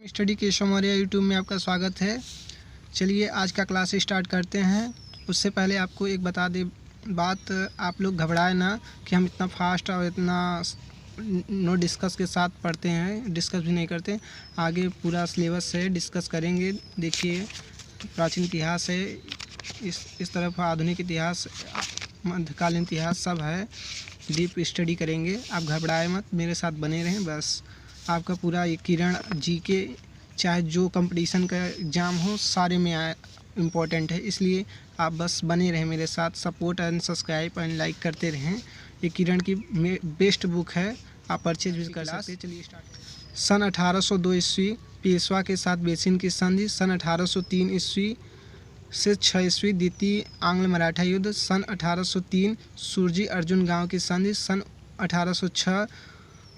Study Keshav Maurya YouTube में आपका स्वागत है। चलिए आज का क्लास स्टार्ट करते हैं। उससे पहले आपको एक बता दे बात, आप लोग घबराए ना कि हम इतना फास्ट और इतना नो डिस्कस के साथ पढ़ते हैं, डिस्कस भी नहीं करते। आगे पूरा सिलेबस है, डिस्कस करेंगे। देखिए प्राचीन इतिहास है, इस तरफ आधुनिक इतिहास, मध्यकालीन इतिहास सब है, डीप स्टडी करेंगे। आप घबराए मत, मेरे साथ बने रहें। बस आपका पूरा ये किरण जीके चाहे जो कंपटीशन का एग्ज़ाम हो सारे में इम्पोर्टेंट है, इसलिए आप बस बने रहें मेरे साथ। Support and subscribe and like करते रहें। ये किरण की बेस्ट बुक है, आप परचेज भी कर सकते हैं। चलिए स्टार्ट। सन 1802 ईस्वी पेशवा के साथ बेसिन की संधि। सन 1803 ईस्वी से 6 ईस्वी द्वितीय आंग्ल मराठा युद्ध। सन 1803 सुरजी अर्जुन गांव की संधि। सन 1806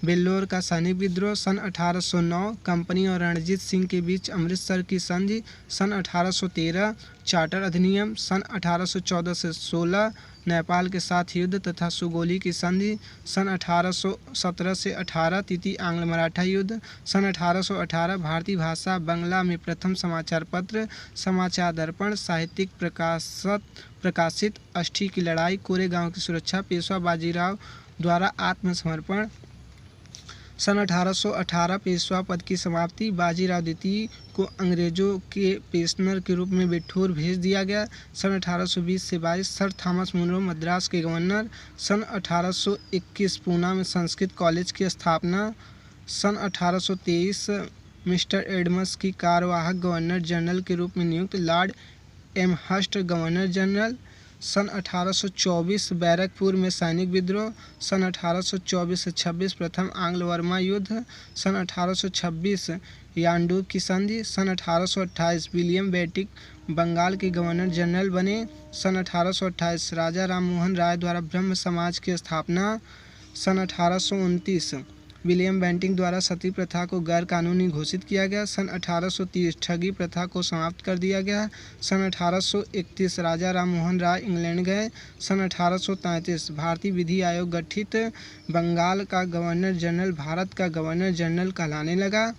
बेल्लोर का सैनिक विद्रोह। सन 1809 कंपनी और रणजीत सिंह के बीच अमृतसर की संधि। सन 1813 चार्टर अधिनियम। सन 1814 से 16 नेपाल के साथ युद्ध तथा सुगोली की संधि। सन 1817 से 18 तृतीय आंग्ल मराठा युद्ध। सन 1818 भारतीय भाषा बांग्ला में प्रथम समाचार पत्र समाचार दर्पण साहित्यिक प्रकाशित। अष्टी की लड़ाई, कोरेगांव की सुरक्षा, पेशवा बाजीराव द्वारा आत्मसमर्पण। सन 1818 पेशवा पद की समाप्ति, बाजीराव द्वितीय को अंग्रेजों के प्रिजनर के रूप में बिठूर भेज दिया गया। सन 1820 से 22 सर थॉमस मुनरो मद्रास के गवर्नर। सन 1821 पूना में संस्कृत कॉलेज की स्थापना। सन 1823 मिस्टर एडम्स की कार्यवाहक गवर्नर जनरल के रूप में नियुक्त, लॉर्ड एमहर्स्ट गवर्नर जनरल। सन 1824 बैरकपुर में सैनिक विद्रोह। सन 1824 से 26 प्रथम आंग्ल बर्मा युद्ध। सन 1826 यानडू की संधि। सन 1828 विलियम बेंटिक बंगाल के गवर्नर जनरल बने। सन 1828 राजा राम मोहन राय द्वारा ब्रह्म समाज की स्थापना। सन 1829 विलियम बेंटिक द्वारा सती प्रथा को गैर कानूनी घोषित किया गया। सन 1830 ठगी प्रथा को समाप्त कर दिया गया। सन 1831 राजा राम मोहन राय इंग्लैंड गए। सन 1833 भारतीय विधि आयोग गठित, बंगाल का गवर्नर जनरल भारत का गवर्नर जनरल कहलाने लगा।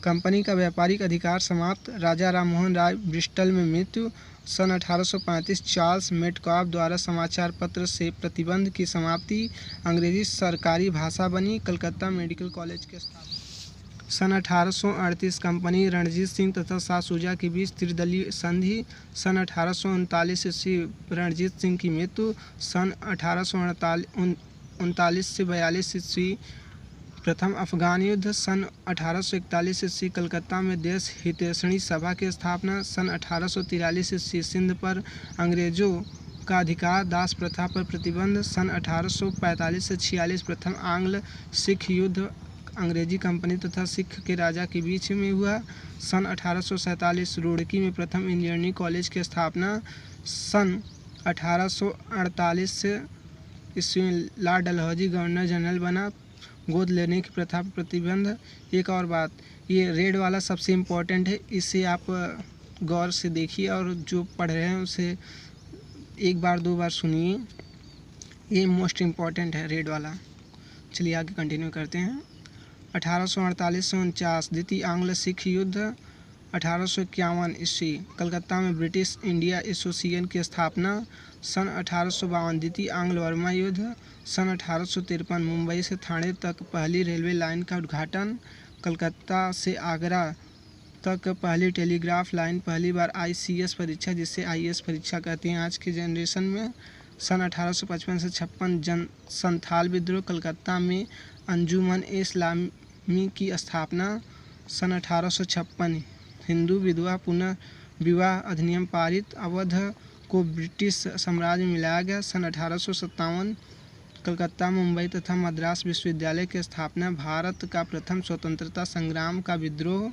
कंपनी का व्यापारिक अधिकार समाप्त, राजा राम मोहन राय ब्रिस्टल में मृत्यु। सन 1835 चार्ल्स मेटकाफ द्वारा समाचार पत्र से प्रतिबंध की समाप्ति, अंग्रेजी सरकारी भाषा बनी, कलकत्ता मेडिकल कॉलेज की स्थापना। सन 1838 कंपनी रणजीत सिंह तथा शाह शुजा के बीच त्रिदलीय संधि। सन 1839 ईस्वी रणजीत सिंह की मृत्यु। सन 1839 से 42 ईस्वी प्रथम अफगान युद्ध। सन 1841 ईस्वी कलकत्ता में देश हितैषणी सभा की स्थापना। सन 1843 ईस्वी सिंध पर अंग्रेजों का अधिकार, दास प्रथा पर प्रतिबंध। सन 1845 से 46 प्रथम आंग्ल सिख युद्ध अंग्रेजी कंपनी तथा सिख के राजा के बीच में हुआ। सन 1847 रुड़की में प्रथम इंजीनियरिंग कॉलेज की स्थापना। सन 1848 ईस्वी में लॉर्ड डलहौजी गवर्नर जनरल बना, गोद लेने की प्रथा पर प्रतिबंध। एक और बात, ये रेड वाला सबसे इम्पोर्टेंट है, इसे आप गौर से देखिए और जो पढ़ रहे हैं उसे एक बार दो बार सुनिए, ये मोस्ट इम्पॉर्टेंट है रेड वाला। चलिए आगे कंटिन्यू करते हैं। 1848 से 49 द्वितीय आंग्ल सिख युद्ध। 1851 ईस्वी कलकत्ता में ब्रिटिश इंडिया एसोसिएशन की स्थापना। सन 1852 द्वितीय आंग्ल बर्मा युद्ध। सन 1853 मुंबई से ठाणे तक पहली रेलवे लाइन का उद्घाटन। कलकत्ता से आगरा तक पहली टेलीग्राफ लाइन। पहली बार ICS परीक्षा, जिसे IAS परीक्षा कहते हैं आज के जनरेशन में। सन 1855 से 56 संथाल विद्रोह। कलकत्ता में अंजुमन इस्लामी की स्थापना। सन 1856 हिंदू विधवा पुनर्विवाह अधिनियम पारित, अवध को ब्रिटिश साम्राज्य में मिलाया गया। सन 1857 कलकत्ता, मुंबई तथा मद्रास विश्वविद्यालय की स्थापना। भारत का प्रथम स्वतंत्रता संग्राम का विद्रोह।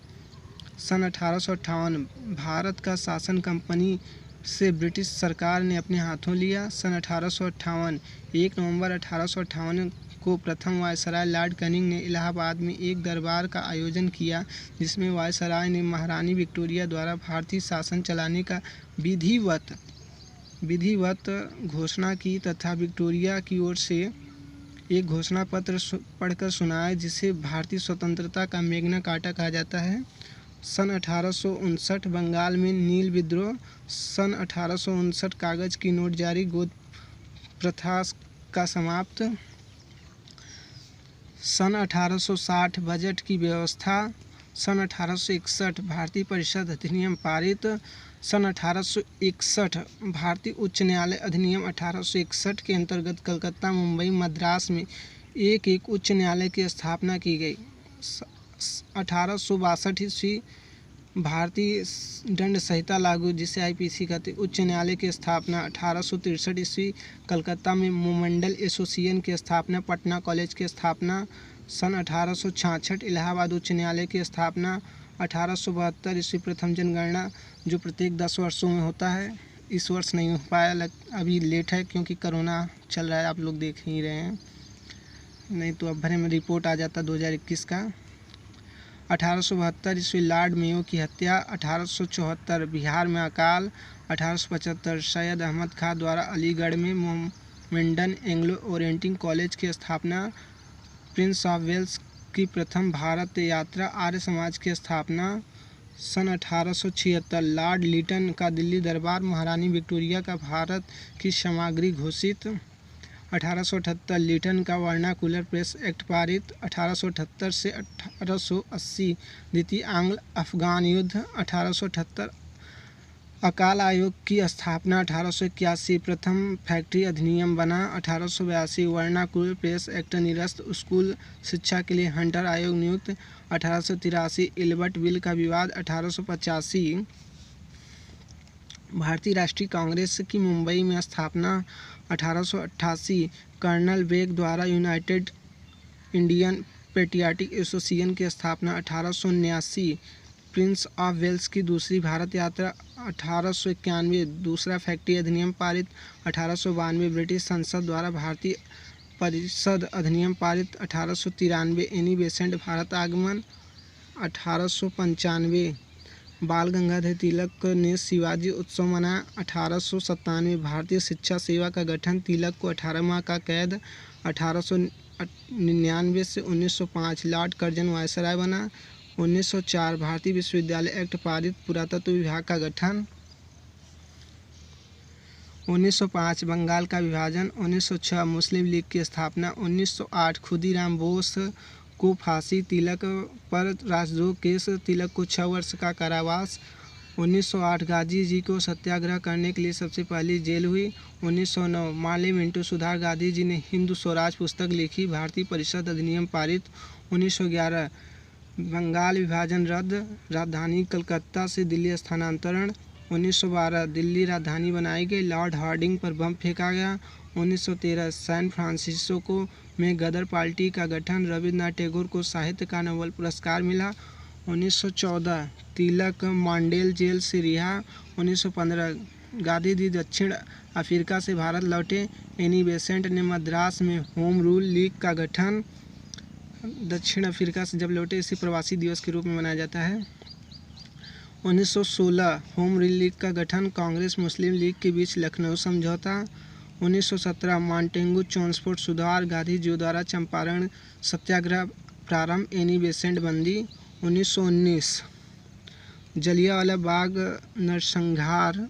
सन 1858 भारत का शासन कंपनी से ब्रिटिश सरकार ने अपने हाथों लिया। सन 1858 1 नवंबर 1858 को प्रथम वायसराय लॉर्ड कैनिंग ने इलाहाबाद में एक दरबार का आयोजन किया, जिसमें वायसराय ने महारानी विक्टोरिया द्वारा भारतीय शासन चलाने का विधिवत घोषणा की तथा विक्टोरिया की ओर से एक घोषणा पत्र पढ़कर सुनाए जिसे भारतीय स्वतंत्रता का मैग्ना कार्टा कहा जाता है। सन 1859 बंगाल में नील विद्रोह। सन 1859 कागज की नोट जारी, गोद प्रथा का समाप्त। सन 1860 बजट की व्यवस्था। सन 1861 भारतीय परिषद अधिनियम पारित। सन 1861 भारतीय उच्च न्यायालय अधिनियम 1861 के अंतर्गत कलकत्ता, मुंबई, मद्रास में एक उच्च न्यायालय की स्थापना की गई। 1862 ईस्वी भारतीय दंड संहिता लागू, जिसे IPC कहते। उच्च न्यायालय की स्थापना 1863 ईस्वी कलकत्ता में मोमंडल एसोसिएशन की स्थापना। पटना कॉलेज की स्थापना सन 1866। इलाहाबाद उच्च न्यायालय की स्थापना 1872 ईस्वी। प्रथम जनगणना जो प्रत्येक 10 वर्षों में होता है, इस वर्ष नहीं हो पाया, अभी लेट है क्योंकि कोरोना चल रहा है, आप लोग देख ही रहे हैं, नहीं तो अब भरे में रिपोर्ट आ जाता 2021 का। 1872 ईस्वी लॉर्ड मेयो की हत्या। 1874 बिहार में अकाल। 1875 सैयद अहमद खां द्वारा अलीगढ़ में मोमेडन एंग्लो ओरिएंटल कॉलेज की स्थापना। प्रिंस ऑफ वेल्स की प्रथम भारत यात्रा। आर्य समाज की स्थापना। सन 1876 लॉर्ड लिटन का दिल्ली दरबार महारानी विक्टोरिया का भारत की सामग्री घोषित। 1878 लिटन का वर्नाकुलर प्रेस एक्ट पारित। 1878 से 1880 द्वितीय आंग्ल अफगान युद्ध। 1878 अकाल आयोग की स्थापना। 1881 प्रथम फैक्ट्री अधिनियम बना। 1882 वर्नाकुलर प्रेस एक्ट निरस्त। स्कूल शिक्षा के लिए हंटर आयोग नियुक्त। 1883 इल्बर्ट बिल का विवाद। 1885 भारतीय राष्ट्रीय कांग्रेस की मुंबई में स्थापना। 1888 कर्नल बेग द्वारा यूनाइटेड इंडियन पेट्रियाटिक एसोसिएशन की स्थापना। 1879 प्रिंस ऑफ वेल्स की दूसरी भारत यात्रा। 1891 दूसरा फैक्ट्री अधिनियम पारित। 1892 ब्रिटिश संसद द्वारा भारतीय परिषद अधिनियम पारित। 1893 एनी बेसेंट भारत आगमन। 1895 बाल गंगाधर तिलक ने शिवाजी उत्सव मनाया। 1897 भारतीय शिक्षा सेवा का गठन। तिलक को 18 माह का कैद। 1899 से 1905 लॉर्ड कर्जन वायसराय बना। 1904 भारतीय विश्वविद्यालय एक्ट पारित। पुरातत्व विभाग का गठन। 1905 बंगाल का विभाजन। 1906 मुस्लिम लीग की स्थापना। 1908 खुदीराम बोस को फांसी। तिलक पर राजद्रोह केस। तिलक को 6 वर्ष का कारावास। 1908 गांधी जी को सत्याग्रह करने के लिए सबसे पहली जेल हुई। 1909 माले मिंटो सुधार गांधी जी ने हिंदू स्वराज पुस्तक लिखी। भारतीय परिषद अधिनियम पारित। 1911 बंगाल विभाजन रद्द। राजधानी कलकत्ता से दिल्ली स्थानांतरण। 1912 दिल्ली राजधानी बनाई गई। लॉर्ड हार्डिंग पर बम फेंका गया। 1913 सैन फ्रांसिस्को में गदर पार्टी का गठन। रविन्द्रनाथ टैगोर को साहित्य का नोबेल पुरस्कार मिला। 1914 तिलक मांडेल जेल से रिहा। 1915 गांधी जी दक्षिण अफ्रीका से भारत लौटे। एनी बेसेंट ने मद्रास में होम रूल लीग का गठन। दक्षिण अफ्रीका से जब लौटे, इसे प्रवासी दिवस के रूप में मनाया जाता है। 1916 होम रूल लीग का गठन। कांग्रेस मुस्लिम लीग के बीच लखनऊ समझौता। 1917 मॉन्टेगू चॉम्स्फोर्ड सुधार। गांधी जी द्वारा चंपारण सत्याग्रह प्रारंभ। एनी बेसेंट बंदी। 1919 जलियांवाला बाग नरसंहार।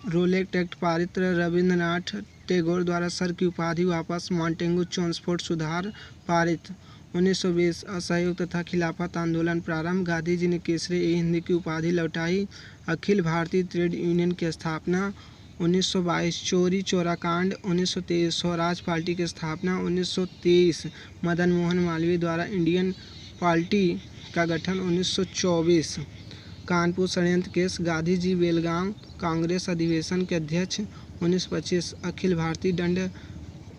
रोलेट एक्ट पारित। रविन्द्रनाथ टैगोर द्वारा सर की उपाधि वापस। मॉन्टेगू चॉम्स्फोर्ड सुधार पारित। 1920 असहयोग तथा खिलाफत आंदोलन प्रारंभ। गांधी जी ने केसरी-ए-हिंद की उपाधि लौटाई। अखिल भारतीय ट्रेड यूनियन की स्थापना। 1922 चोरी चौरा कांड। 1923 स्वराज पार्टी की स्थापना। 1923 मदन मोहन मालवीय द्वारा इंडियन पार्टी का गठन। 1924 कानपुर षड्यंत्र केस। गांधी जी बेलगांव कांग्रेस अधिवेशन के अध्यक्ष। 1925 अखिल भारतीय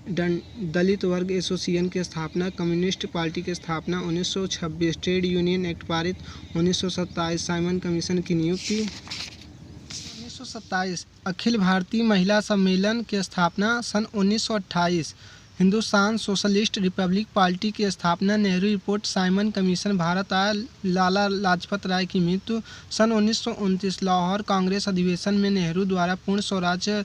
दलित वर्ग एसोसिएशन की स्थापना। कम्युनिस्ट पार्टी की स्थापना। 1926 ट्रेड यूनियन एक्ट पारित। 1927 साइमन कमीशन की नियुक्ति। 1927 अखिल भारतीय महिला सम्मेलन की स्थापना। सन 1928 हिंदुस्तान सोशलिस्ट रिपब्लिक पार्टी की स्थापना। Nehru report Simon commission Bharat आया। लाला लाजपत राय की मृत्यु। सन 1929 लाहौर कांग्रेस अधिवेशन में नेहरू द्वारा पूर्ण स्वराज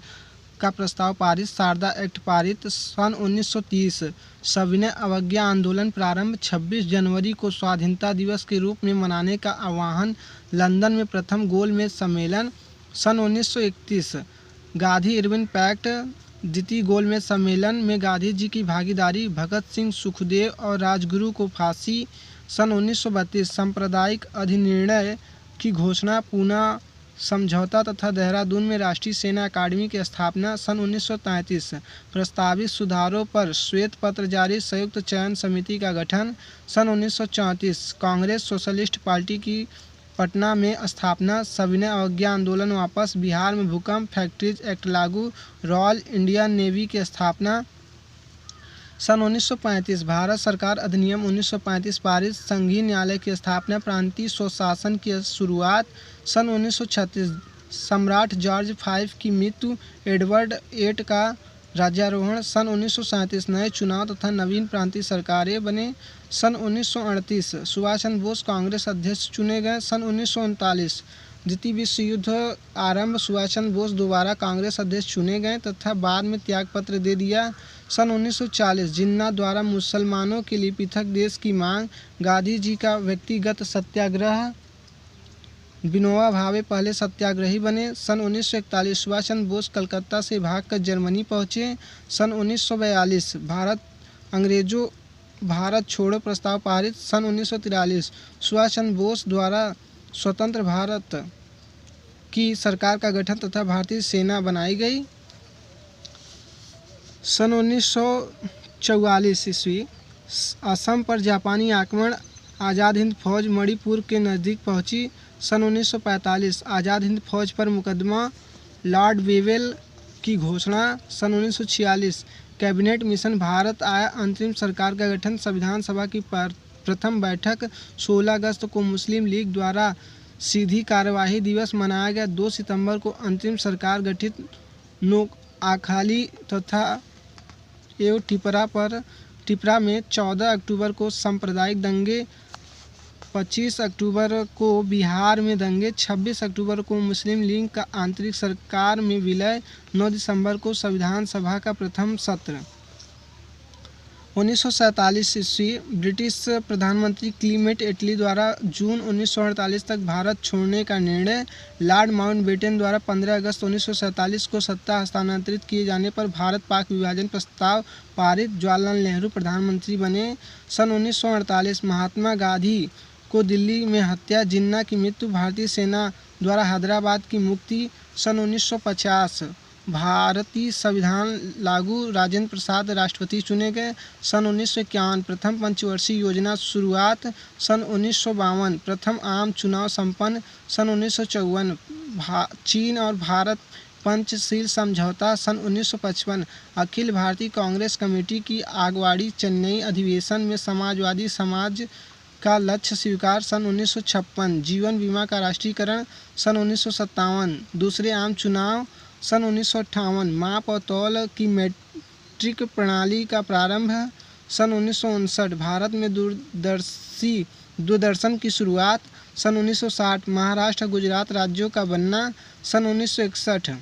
का प्रस्ताव पारित, शारदा एक्ट पारित। सन 1930 सविनय अवज्ञा आंदोलन प्रारंभ, 26 जनवरी को स्वाधीनता दिवस के रूप में मनाने का आह्वान, लंदन में प्रथम गोलमेज सम्मेलन। सन 1931 गांधी इरविन पैक्ट, द्वितीय गोलमेज सम्मेलन में गांधी जी की भागीदारी, भगत सिंह, सुखदेव और राजगुरु को फांसी। सन 1932 सांप्रदायिक अधिनिर्णय की घोषणा, पूना समझौता तथा देहरादून में राष्ट्रीय सेना अकादमी की स्थापना। सन 1933 प्रस्तावित सुधारों पर श्वेत पत्र जारी, संयुक्त चयन समिति का गठन। सन 1934 कांग्रेस सोशलिस्ट पार्टी की पटना में स्थापना, सविनय अवज्ञा आंदोलन वापस, बिहार में भूकंप, फैक्ट्रीज एक्ट लागू, रॉयल इंडियन नेवी की स्थापना। सन 1935 भारत सरकार अधिनियम 1935 पारित, संघीय न्यायालय की स्थापना, प्रांतीय स्वशासन की शुरुआत। सन 1936 सम्राट जॉर्ज V की मृत्यु, एडवर्ड VIII का राज्यारोहण। सन 1937 नए चुनाव तथा नवीन प्रांतीय सरकारें बने। सन 1938 सुभाष चंद्र बोस कांग्रेस अध्यक्ष चुने गए। सन 1939 द्वितीय विश्व युद्ध आरंभ, सुभाष चंद्र बोस दोबारा कांग्रेस अध्यक्ष चुने गए तथा बाद में त्यागपत्र दे दिया। सन 1940 जिन्ना द्वारा मुसलमानों के लिए पृथक देश की मांग, गांधी जी का व्यक्तिगत सत्याग्रह, विनोबा भावे पहले सत्याग्रही बने। सन 1941 सुभाष चंद्र बोस कलकत्ता से भागकर जर्मनी पहुँचे। सन 1942 अंग्रेजों भारत छोड़ो प्रस्ताव पारित। सन 1943 सुभाष चंद्र बोस द्वारा स्वतंत्र भारत की सरकार का गठन तथा भारतीय सेना बनाई गई। सन 1944 ईस्वी असम पर जापानी आक्रमण, आज़ाद हिंद फौज मणिपुर के नज़दीक पहुंची। सन 1945 आज़ाद हिंद फौज पर मुकदमा, लॉर्ड वेवेल की घोषणा। सन 1946 कैबिनेट मिशन भारत आया, अंतरिम सरकार का गठन, संविधान सभा की प्रथम बैठक। 16 अगस्त को मुस्लिम लीग द्वारा सीधी कार्यवाही दिवस मनाया गया। 2 सितंबर को अंतरिम सरकार गठित। नोआखाली तथा टिपरा में 14 अक्टूबर को सांप्रदायिक दंगे, 25 अक्टूबर को बिहार में दंगे, 26 अक्टूबर को मुस्लिम लीग का आंतरिक सरकार में विलय, 9 दिसंबर को संविधान सभा का प्रथम सत्र। 1947 ईस्वी ब्रिटिश प्रधानमंत्री क्लीमेंट एटली द्वारा जून 1948 तक भारत छोड़ने का निर्णय। लॉर्ड माउंटबेटन द्वारा 15 अगस्त 1947 को सत्ता हस्तांतरित किए जाने पर भारत पाक विभाजन प्रस्ताव पारित, जवाहरलाल नेहरू प्रधानमंत्री बने। सन 1948 महात्मा गांधी को दिल्ली में हत्या, जिन्ना की मृत्यु, भारतीय सेना द्वारा हैदराबाद की मुक्ति। सन 1950 भारतीय संविधान लागू, राजेंद्र प्रसाद राष्ट्रपति चुने गए। सन 1951 प्रथम पंचवर्षीय योजना शुरुआत। सन 1952 प्रथम आम चुनाव संपन्न। सन 1954 चीन और भारत पंचशील समझौता। सन 1955 अखिल भारतीय कांग्रेस कमेटी की अगुवाई, चेन्नई अधिवेशन में समाजवादी समाज का लक्ष्य स्वीकार। सन 1956 जीवन बीमा का राष्ट्रीयकरण। सन 1957 दूसरे आम चुनाव। सन 1958 माप और तौल की मीट्रिक प्रणाली का प्रारंभ। सन 1959 भारत में दूरदर्शन की शुरुआत। सन 1960 महाराष्ट्र गुजरात राज्यों का बनना। सन 1961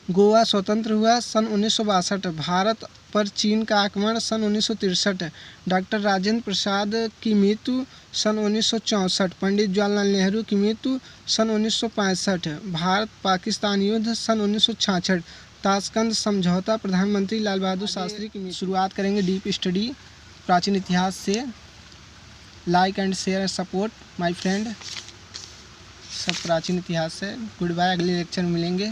गोवा स्वतंत्र हुआ। सन 1962 भारत पर चीन का आक्रमण। सन 1963 डॉक्टर राजेंद्र प्रसाद की मृत्यु। सन 1964 पंडित जवाहरलाल नेहरू की मृत्यु। सन 1965 भारत पाकिस्तान युद्ध। सन 1966 ताशकंद समझौता, प्रधानमंत्री लाल बहादुर शास्त्री की मृत्यु। शुरुआत करेंगे डीप स्टडी प्राचीन इतिहास से। Like and share and support my friend. सब प्राचीन इतिहास है। गुड बाय, अगले लेक्चर में मिलेंगे।